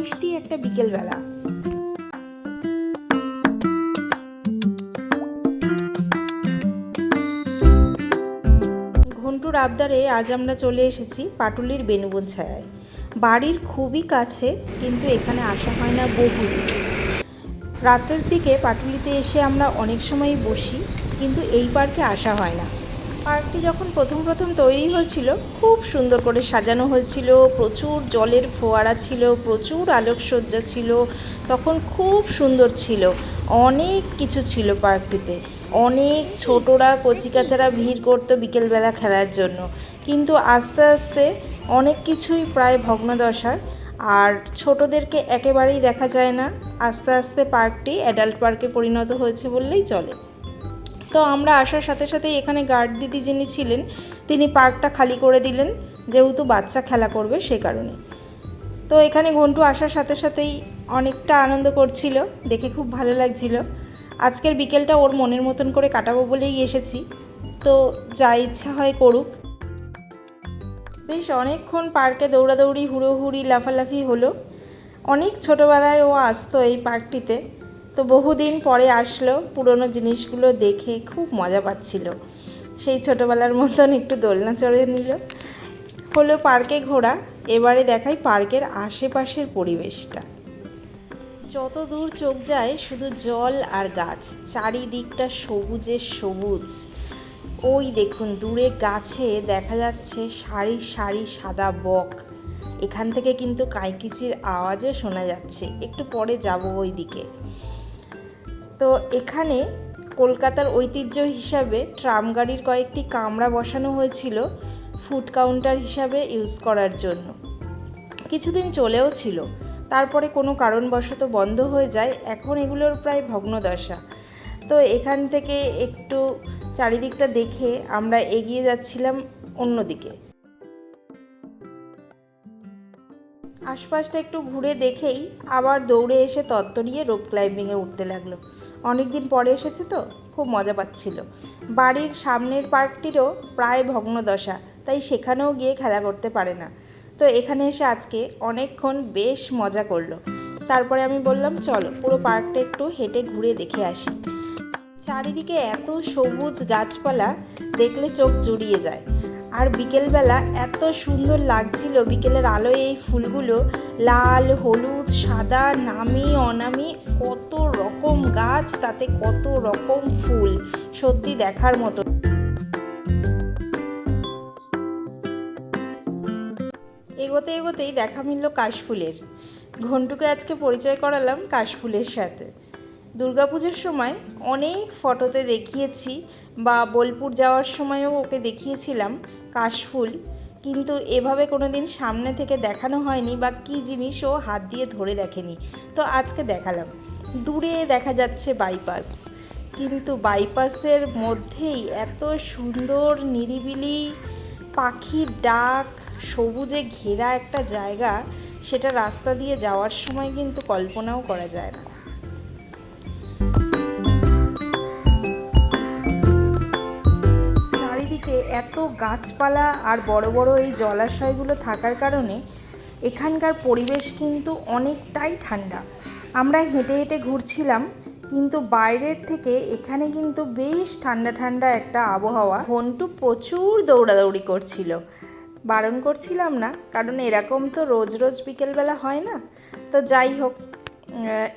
মিষ্টি একটা বিকেলবেলা। ঘন্টুর আবদারে আজ আমরা চলে এসেছি পাটুলির বেনুবন ছায়ায়। বাড়ির খুবই কাছে, কিন্তু এখানে আসা হয় না বহুদিন। রাতের দিকে পাটুলিতে এসে আমরা অনেক সময়ই বসি, কিন্তু এই পার্কে আসা হয় না। পার্কটি যখন প্রথম তৈরি হয়েছিল খুব সুন্দর করে সাজানো হয়েছিল, প্রচুর জলের ফোয়ারা ছিল, প্রচুর আলোকসজ্জা ছিল, তখন খুব সুন্দর ছিল। অনেক কিছু ছিল পার্কটিতে, অনেক ছোটরা কচিকাচারা ভিড় করতো বিকেলবেলা খেলার জন্য। কিন্তু আস্তে আস্তে অনেক কিছুই প্রায় ভগ্নদশার, আর ছোটদেরকে একেবারেই দেখা যায় না। আস্তে আস্তে পার্কটি অ্যাডাল্ট পার্কে পরিণত হয়েছে বললেই চলে। তো আমরা আসার সাথে সাথেই এখানে গার্ড দিদি যিনি ছিলেন তিনি পার্কটা খালি করে দিলেন, যেহেতু বাচ্চা খেলা করবে সে কারণে। তো এখানে ঘন্টু আসার সাথে সাথেই অনেকটা আনন্দ করছিল, দেখে খুব ভালো লাগছিল। আজকের বিকেলটা ওর মনের মতন করে কাটাবো বলেই এসেছি, তো যা ইচ্ছা হয় করুক। বেশ অনেকক্ষণ পার্কে দৌড়াদৌড়ি, হুড়োহুড়ি, লাফালাফি হলো। অনেক ছোটোবেলায় ও আসতো এই পার্কটিতে, তো বহুদিন পরে আসলো, পুরনো জিনিসগুলো দেখে খুব মজা পাচ্ছিল। সেই ছোটোবেলার মতন একটু দোলনা চড়ে নিল। হলো পার্কে ঘোরা, এবারে দেখাই পার্কের আশেপাশের পরিবেশটা। যত দূর চোখ যায় শুধু জল আর গাছ, চারিদিকটা সবুজে সবুজ। ওই দেখুন দূরে গাছে দেখা যাচ্ছে সারি সারি সাদা বক। এখান থেকে কিন্তু কাইকিচির আওয়াজও শোনা যাচ্ছে। একটু পরে যাব ওই দিকে। তো এখানে কলকাতার ঐতিহ্য হিসাবে ট্রাম গাড়ির কয়েকটি কামরা বসানো হয়েছিল ফুড কাউন্টার হিসাবে ইউজ করার জন্য। কিছুদিন চলেও ছিল, তারপরে কোনো কারণবশত বন্ধ হয়ে যায়। এখন এগুলোর প্রায় ভগ্নদশা। তো এখান থেকে একটু চারিদিকটা দেখে আমরা এগিয়ে যাচ্ছিলাম অন্যদিকে। আশপাশটা একটু ঘুরে দেখেই আবার দৌড়ে এসে তত্ত্বরিয়ে রোপ ক্লাইম্বিংয়ে উঠতে লাগলো। অনেক দিন পরে এসেছে তো খুব মজা পাচ্ছিল। বাড়ির সামনের পার্কটিরও প্রায় ভগ্নদশা, তাই সেখানেও গিয়ে খেলা করতে পারে না। তো এখানে এসে আজকে অনেকক্ষণ বেশ মজা করলো। তারপরে আমি বললাম চলো পুরো পার্কটা একটু হেঁটে ঘুরে দেখে আসি। চারিদিকে এত সবুজ গাছপালা দেখলে চোখ জুড়িয়ে যায়। আর বিকেলবেলা এত সুন্দর লাগছিল, বিকেলের আলোয় এই ফুলগুলো লাল, হলুদ, সাদা, নামি অনামি, কত রকম গাছ, তাতে কত রকম ফুল, সত্যি দেখার মতো। এগোতে এগোতেই দেখা মিলল কাশফুলের। ঘন্টুকে আজকে পরিচয় করালাম কাশফুলের সাথে। দুর্গাপুজোর সময় অনেক ফটোতে দেখিয়েছি, বা বোলপুর যাওয়ার সময়ও ওকে দেখিয়েছিলাম কাশফুল, কিন্তু এভাবে কোনো দিন সামনে থেকে দেখানো হয়নি, বা কী জিনিস ও হাত দিয়ে ধরে দেখেনি। তো আজকে দেখালাম। দূরে দেখা যাচ্ছে বাইপাস, কিন্তু বাইপাসের মধ্যেই এত সুন্দর নিরিবিলি পাখির ডাক, সবুজে ঘেরা একটা জায়গা, সেটা রাস্তা দিয়ে যাওয়ার সময় কিন্তু কল্পনাও করা যায় না। চারিদিকে এত গাছপালা আর বড় বড় এই জলাশয়গুলো থাকার কারণে এখানকার পরিবেশ কিন্তু অনেকটাই ঠান্ডা। আমরা হেঁটে হেঁটে ঘুরছিলাম, কিন্তু বাইরের থেকে এখানে কিন্তু বেশ ঠান্ডা ঠান্ডা একটা আবহাওয়া। ঘন্টু প্রচুর দৌড়াদৌড়ি করছিল, বারণ করছিলাম না, কারণ এরকম তো রোজ রোজ বিকেলবেলা হয় না। তো যাই হোক,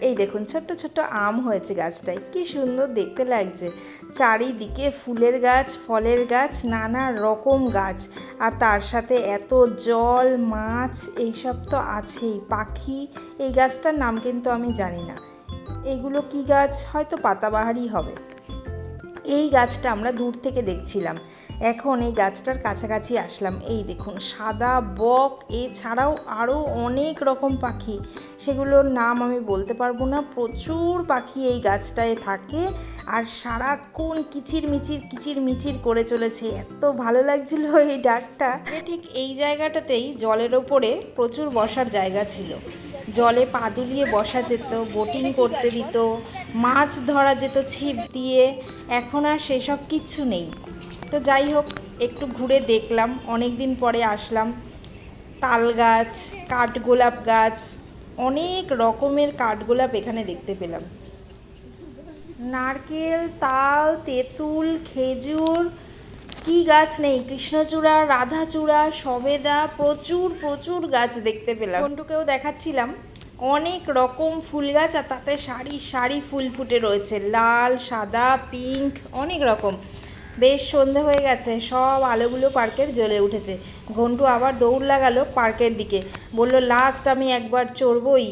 এই দেখুন ছোট্ট ছোট্ট আম হয়েছে গাছটায়, কি সুন্দর দেখতে লাগছে। চারিদিকে ফুলের গাছ, ফলের গাছ, নানা রকম গাছ, আর তার সাথে এত জল, মাছ, এইসব তো আছেই, পাখি। এই গাছটার নাম কিন্তু আমি জানি না, এগুলো কি গাছ, হয়তো পাতাবাহারই হবে। এই গাছটা আমরা দূর থেকে দেখছিলাম, এখন এই গাছটার কাছাকাছি আসলাম। এই দেখুন সাদা বক, এছাড়াও আরও অনেক রকম পাখি, সেগুলোর নাম আমি বলতে পারবো না। প্রচুর পাখি এই গাছটায় থাকে, আর সারাক্ষণ কিচির মিচির করে চলেছে। এত ভালো লাগছিল এই ডাকটা। ঠিক এই জায়গাটাতেই জলের ওপরে প্রচুর বসার জায়গা ছিল, জলে পা দুলিয়ে বসা যেত, বোটিং করতে দিত, মাছ ধরা যেত ছিপ দিয়ে। এখন আর সেসব কিচ্ছু নেই। তো যাই হোক, একটু ঘুরে দেখলাম, অনেক দিন পরে আসলাম। তাল গাছ, কাঠগোলাপ গাছ, অনেক রকমের কাঠগোলাপ এখানে দেখতে পেলাম। নারকেল, তাল, তেঁতুল, খেজুর, কি গাছ নেই, কৃষ্ণচূড়া, রাধাচূড়া, সবেদা, প্রচুর প্রচুর গাছ দেখতে পেলাম। ঘন্টুকেও দেখাচ্ছিলাম অনেক রকম ফুল গাছ, আর তাতে সারি সারি ফুল ফুটে রয়েছে, লাল, সাদা, পিঙ্ক, অনেক রকম। বেশ সন্ধে হয়ে গেছে, সব আলোগুলো পার্কের জ্বলে উঠেছে। ঘন্টু আবার দৌড় লাগালো পার্কের দিকে, বলল লাস্ট আমি একবার চড়বই।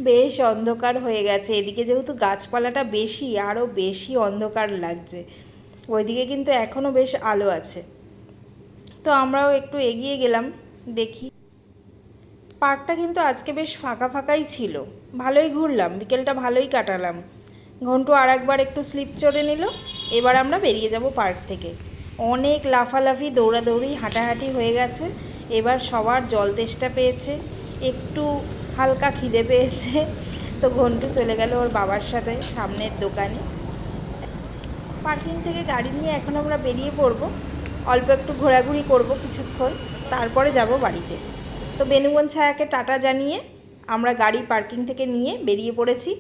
বেশ অন্ধকার হয়ে গেছে, এদিকে যেহেতু গাছপালাটা বেশি আরও বেশি অন্ধকার লাগছে, ওইদিকে কিন্তু এখনও বেশ আলো আছে। তো আমরাও একটু এগিয়ে গেলাম, দেখি। পার্কটা কিন্তু আজকে বেশ ফাঁকা ফাঁকাই ছিল, ভালোই ঘুরলাম, বিকেলটা ভালোই কাটালাম। ঘন্টু আর একবার একটু স্লিপ চড়ে নিল। এবার আমরা বেরিয়ে যাব পার্ক থেকে। অনেক লাফালাফি, দৌড়াদৌড়ি, হাঁটাহাঁটি হয়ে গেছে। এবার সবার জল তেষ্টা পেয়েছে, একটু হালকা খিদে পেয়েছে। তো ঘন্টু চলে গেল ওর বাবার সাথে সামনের দোকানে। পার্কিং থেকে গাড়ি নিয়ে এখন আমরা বেরিয়ে পড়ব, অল্প একটু ঘোরাঘুরি করব কিছুক্ষণ, তারপরে যাব বাড়িতে। তো বেনুবন ছায়াকে টাটা জানিয়ে আমরা গাড়ি পার্কিং থেকে নিয়ে বেরিয়ে পড়েছি।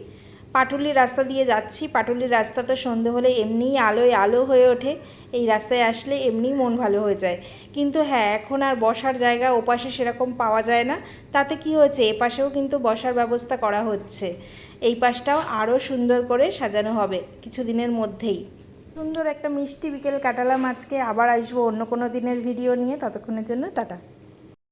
পাটুলির রাস্তা দিয়ে যাচ্ছি। পাটুলির রাস্তা তো সন্ধে হলে এমনিই আলোয় আলো হয়ে ওঠে, এই রাস্তায় আসলে এমনিই মন ভালো হয়ে যায়। কিন্তু হ্যাঁ, এখন আর বসার জায়গা ওপাশে সেরকম পাওয়া যায় না। তাতে কি হয়েছে, এপাশেও কিন্তু বসার ব্যবস্থা করা হচ্ছে, এই পাশটাও আরও সুন্দর করে সাজানো হবে কিছুদিনের মধ্যেই। সুন্দর একটা মিষ্টি বিকেল কাটালাম আজকে। আবার আসবো অন্য কোনো দিনের ভিডিও নিয়ে, ততক্ষণের জন্য টাটা।